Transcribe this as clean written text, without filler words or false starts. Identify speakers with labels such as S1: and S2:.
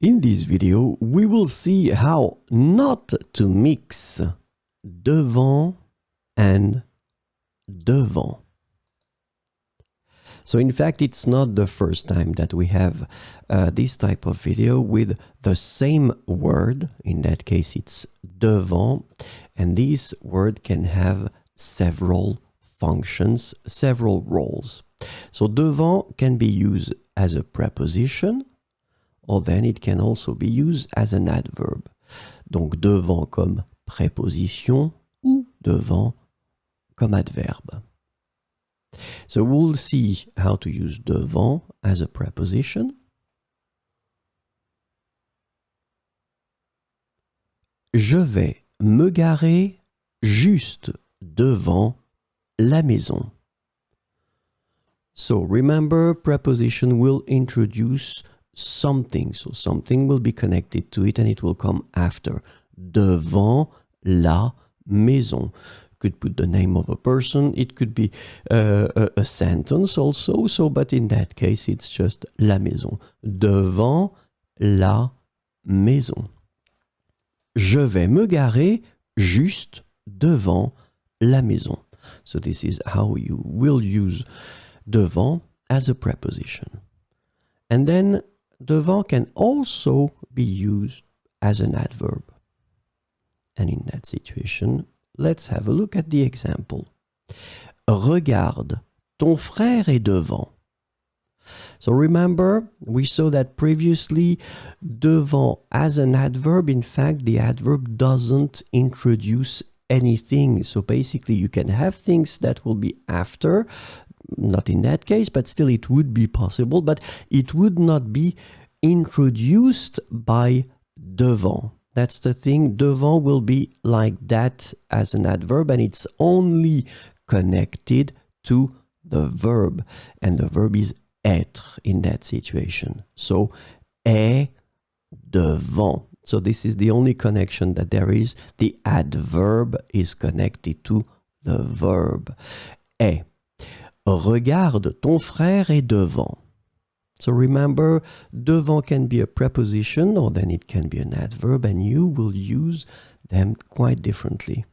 S1: In this video, we will see how not to mix devant and devant. So in fact, it's not the first time that we have this type of video with the same word. In that case, it's devant, and this word can have several functions, several roles. So devant can be used as a preposition, or then it can also be used as an adverb. Donc devant comme préposition ou devant comme adverbe. So we'll see how to use devant as a preposition. Je vais me garer juste devant la maison. So remember, preposition will introduce something. So something will be connected to it and it will come after. Devant la maison. Could put the name of a person. It could be a sentence also. So, but in that case, it's just la maison. Devant la maison. Je vais me garer juste devant la maison. So this is how you will use devant as a preposition. And then devant can also be used as an adverb. And in that situation, let's have a look at the example. Regarde, ton frère est devant. So remember, we saw that previously, devant as an adverb, in fact, the adverb doesn't introduce anything. So basically, you can have things that will be after, not in that case, but still it would be possible, but it would not be introduced by devant. That's the thing. Devant will be like that as an adverb, and it's only connected to the verb. And the verb is être in that situation. So, est devant. So this is the only connection that there is. The adverb is connected to the verb. Est. Regarde, ton frère est devant. So remember, devant can be a preposition or then it can be an adverb, and you will use them quite differently.